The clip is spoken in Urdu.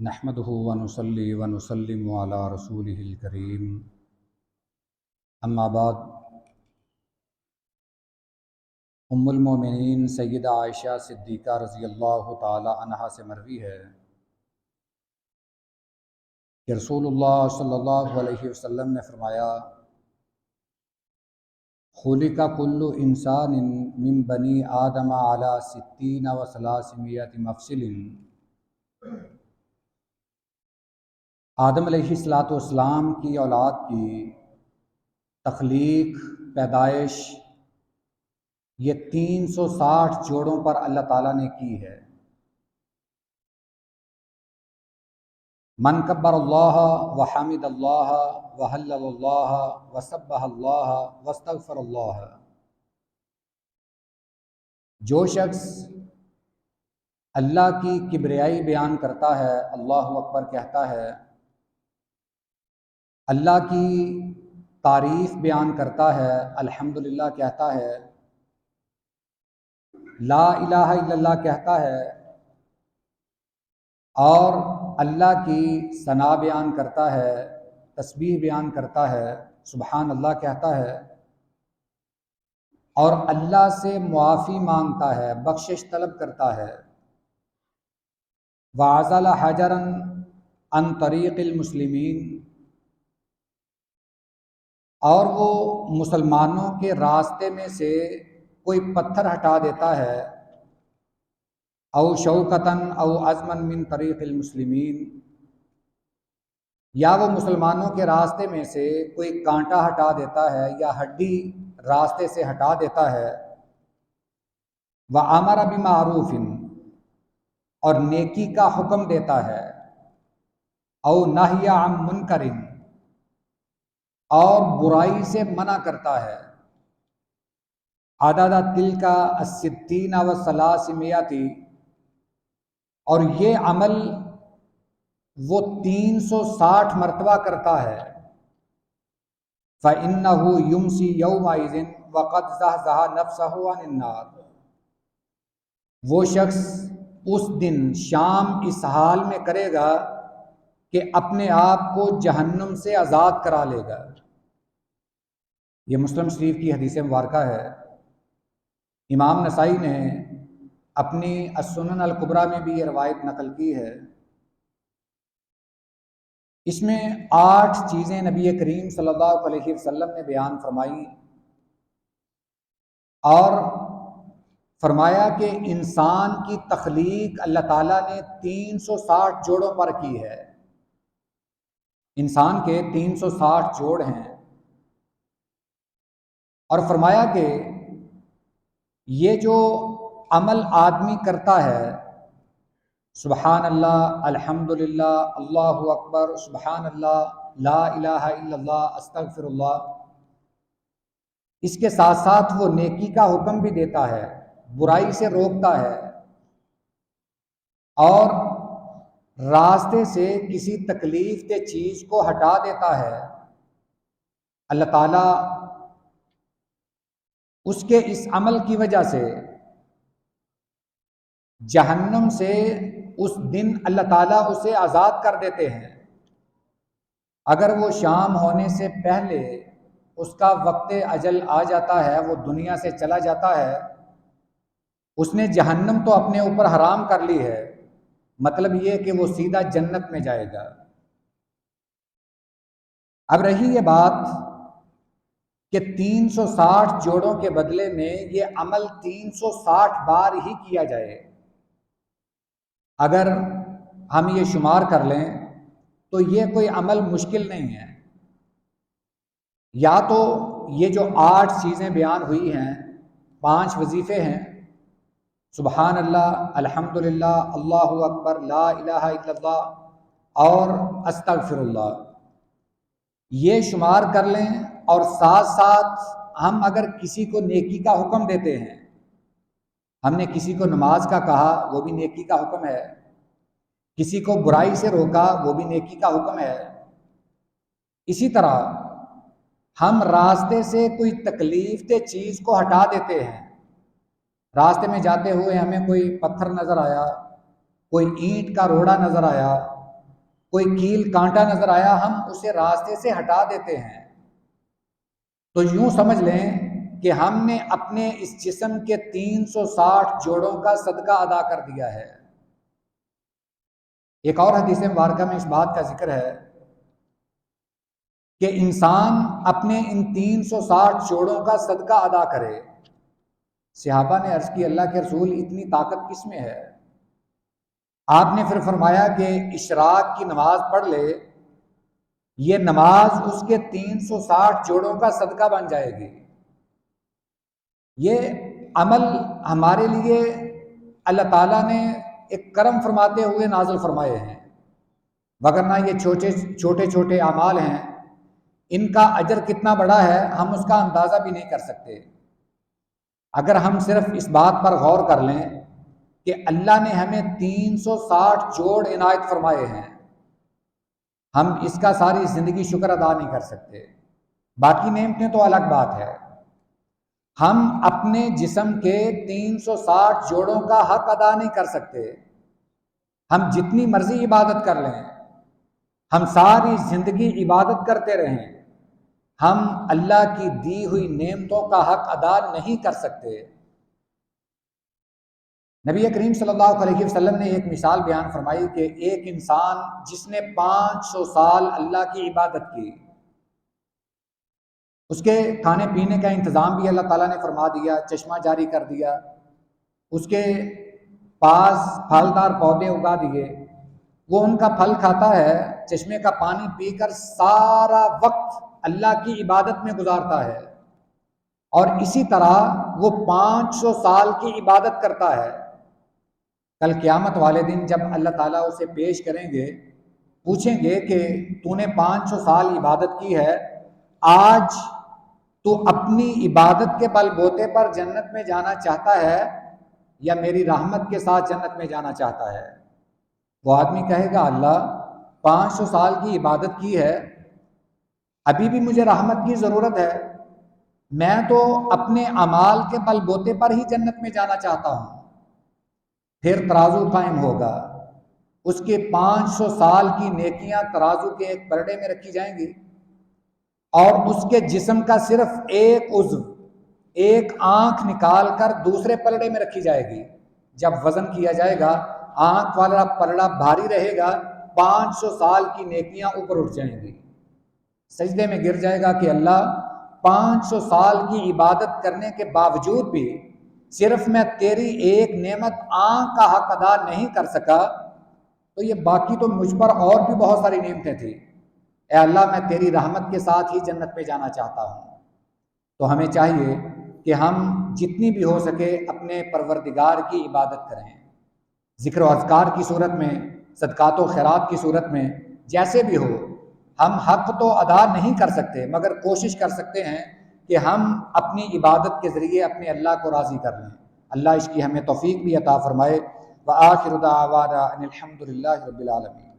نحمده ونصلي ونسلم على رسوله الكريم اما بعد۔ ام المومنین سیدہ عائشہ صدیقہ رضی اللہ تعالی عنہا سے مروی ہے کہ رسول اللہ صلی اللہ علیہ وسلم نے فرمایا، خلق کل انسان من بنی آدم علی 60 و 300 مفصل۔ آدم علیہ السلام کی اولاد کی تخلیق، پیدائش یہ 360 جوڑوں پر اللہ تعالیٰ نے کی ہے۔ من کبر اللہ وحمد اللہ وحلل اللہ وسبح اللہ واستغفر اللہ، جو شخص اللہ کی کبریائی بیان کرتا ہے، اللہ اکبر کہتا ہے، اللہ کی تعریف بیان کرتا ہے، الحمدللہ کہتا ہے، لا الہ الا اللہ کہتا ہے، اور اللہ کی ثنا بیان کرتا ہے، تسبیح بیان کرتا ہے، سبحان اللہ کہتا ہے، اور اللہ سے معافی مانگتا ہے، بخشش طلب کرتا ہے، وعزل حجرا عن طریق المسلمین، اور وہ مسلمانوں کے راستے میں سے کوئی پتھر ہٹا دیتا ہے، او شوکتن او عزمن من طریق المسلمین، یا وہ مسلمانوں کے راستے میں سے کوئی کانٹا ہٹا دیتا ہے یا ہڈی راستے سے ہٹا دیتا ہے، وَأَمَرَ بِمَعْرُوفٍ، اور نیکی کا حکم دیتا ہے، او نہی عن منکر، اور برائی سے منع کرتا ہے، عدد تلک الستین و 300، اور یہ عمل وہ 360 مرتبہ کرتا ہے، فَإِنَّهُ يُمْسِي يَوْمَئِذٍ وَقَدْ زَحْزَحَ نَفْسَهُ عَنِ النَّارِ، وہ شخص اس دن شام اس حال میں کرے گا کہ اپنے آپ کو جہنم سے آزاد کرا لے گا۔ یہ مسلم شریف کی حدیث مبارکہ ہے۔ امام نسائی نے اپنی السنن الکبریٰ میں بھی یہ روایت نقل کی ہے۔ اس میں 8 چیزیں نبی کریم صلی اللہ علیہ وسلم نے بیان فرمائی، اور فرمایا کہ انسان کی تخلیق اللہ تعالیٰ نے 360 جوڑوں پر کی ہے۔ انسان کے 360 جوڑ ہیں، اور فرمایا کہ یہ جو عمل آدمی کرتا ہے، سبحان اللہ، الحمدللہ، اللہ اکبر، سبحان اللہ، لا الہ الا اللہ، استغفر اللہ، اس کے ساتھ ساتھ وہ نیکی کا حکم بھی دیتا ہے، برائی سے روکتا ہے، اور راستے سے کسی تکلیف دہ چیز کو ہٹا دیتا ہے، اللہ تعالیٰ اس کے اس عمل کی وجہ سے جہنم سے اس دن اللہ تعالیٰ اسے آزاد کر دیتے ہیں۔ اگر وہ شام ہونے سے پہلے اس کا وقت اجل آ جاتا ہے، وہ دنیا سے چلا جاتا ہے، اس نے جہنم تو اپنے اوپر حرام کر لی ہے، مطلب یہ کہ وہ سیدھا جنت میں جائے گا۔ اب رہی یہ بات کہ 360 جوڑوں کے بدلے میں یہ عمل 360 بار ہی کیا جائے۔ اگر ہم یہ شمار کر لیں تو یہ کوئی عمل مشکل نہیں ہے۔ یا تو یہ جو 8 چیزیں بیان ہوئی ہیں، 5 وظیفے ہیں، سبحان اللہ، الحمدللہ، اللہ اکبر، لا الہ الا اللہ، اور استغفر اللہ، یہ شمار کر لیں، اور ساتھ ساتھ ہم اگر کسی کو نیکی کا حکم دیتے ہیں، ہم نے کسی کو نماز کا کہا، وہ بھی نیکی کا حکم ہے، کسی کو برائی سے روکا، وہ بھی نیکی کا حکم ہے، اسی طرح ہم راستے سے کوئی تکلیف دہ چیز کو ہٹا دیتے ہیں، راستے میں جاتے ہوئے ہمیں کوئی پتھر نظر آیا، کوئی اینٹ کا روڑا نظر آیا، کوئی کیل کانٹا نظر آیا ہم اسے راستے سے ہٹا دیتے ہیں، تو یوں سمجھ لیں کہ ہم نے اپنے اس جسم کے 360 جوڑوں کا صدقہ ادا کر دیا ہے۔ ایک اور حدیث مبارکہ میں اس بات کا ذکر ہے کہ انسان اپنے ان 360 جوڑوں کا صدقہ ادا کرے۔ صحابہ نے عرض کی اللہ کے رسول اتنی طاقت کس میں ہے؟ آپ نے پھر فرمایا کہ اشراق کی نماز پڑھ لے، یہ نماز اس کے 360 جوڑوں کا صدقہ بن جائے گی۔ یہ عمل ہمارے لیے اللہ تعالیٰ نے ایک کرم فرماتے ہوئے نازل فرمائے ہیں، وگرنہ یہ چھوٹے چھوٹے اعمال ہیں، ان کا اجر کتنا بڑا ہے ہم اس کا اندازہ بھی نہیں کر سکتے۔ اگر ہم صرف اس بات پر غور کر لیں کہ اللہ نے ہمیں 360 جوڑ عنایت فرمائے ہیں، ہم اس کا ساری زندگی شکر ادا نہیں کر سکتے۔ باقی نعمتیں تو الگ بات ہے، ہم اپنے جسم کے 360 جوڑوں کا حق ادا نہیں کر سکتے۔ ہم جتنی مرضی عبادت کر لیں، ہم ساری زندگی عبادت کرتے رہیں، ہم اللہ کی دی ہوئی نعمتوں کا حق ادا نہیں کر سکتے۔ نبی کریم صلی اللہ علیہ وسلم نے ایک مثال بیان فرمائی کہ ایک انسان جس نے 500 سال اللہ کی عبادت کی، اس کے کھانے پینے کا انتظام بھی اللہ تعالیٰ نے فرما دیا، چشمہ جاری کر دیا، اس کے پاس پھلدار پودے اگا دیے، وہ ان کا پھل کھاتا ہے، چشمے کا پانی پی کر سارا وقت اللہ کی عبادت میں گزارتا ہے، اور اسی طرح وہ 500 سال کی عبادت کرتا ہے۔ کل قیامت والے دن جب اللہ تعالیٰ اسے پیش کریں گے، پوچھیں گے کہ تو نے 500 سال عبادت کی ہے، آج تو اپنی عبادت کے بل بوتے پر جنت میں جانا چاہتا ہے یا میری رحمت کے ساتھ جنت میں جانا چاہتا ہے؟ وہ آدمی کہے گا اللہ 500 سال کی عبادت کی ہے، ابھی بھی مجھے رحمت کی ضرورت ہے، میں تو اپنے اعمال کے بل بوتے پر ہی جنت میں جانا چاہتا ہوں۔ پھر ترازو قائم ہوگا، اس کے 500 سال کی نیکیاں ترازو کے ایک پلڑے میں رکھی جائیں گی، اور اس کے جسم کا صرف ایک عضو، ایک آنکھ نکال کر دوسرے پلڑے میں رکھی جائے گی۔ جب وزن کیا جائے گا، آنکھ والا پلڑا بھاری رہے گا، 500 سال کی نیکیاں اوپر اٹھ جائیں گی، سجدے میں گر جائے گا کہ اللہ 500 سال کی عبادت کرنے کے باوجود بھی صرف میں تیری ایک نعمت آنکھ کا حق ادا نہیں کر سکا، تو یہ باقی تو مجھ پر اور بھی بہت ساری نعمتیں تھیں، اے اللہ میں تیری رحمت کے ساتھ ہی جنت میں جانا چاہتا ہوں۔ تو ہمیں چاہیے کہ ہم جتنی بھی ہو سکے اپنے پروردگار کی عبادت کریں، ذکر و اذکار کی صورت میں، صدقات و خیرات کی صورت میں، جیسے بھی ہو۔ ہم حق تو ادا نہیں کر سکتے، مگر کوشش کر سکتے ہیں کہ ہم اپنی عبادت کے ذریعے اپنے اللہ کو راضی کر لیں۔ اللہ اس کی ہمیں توفیق بھی عطا فرمائے۔ وآخر دعوانا ان الحمد للہ رب العالمین۔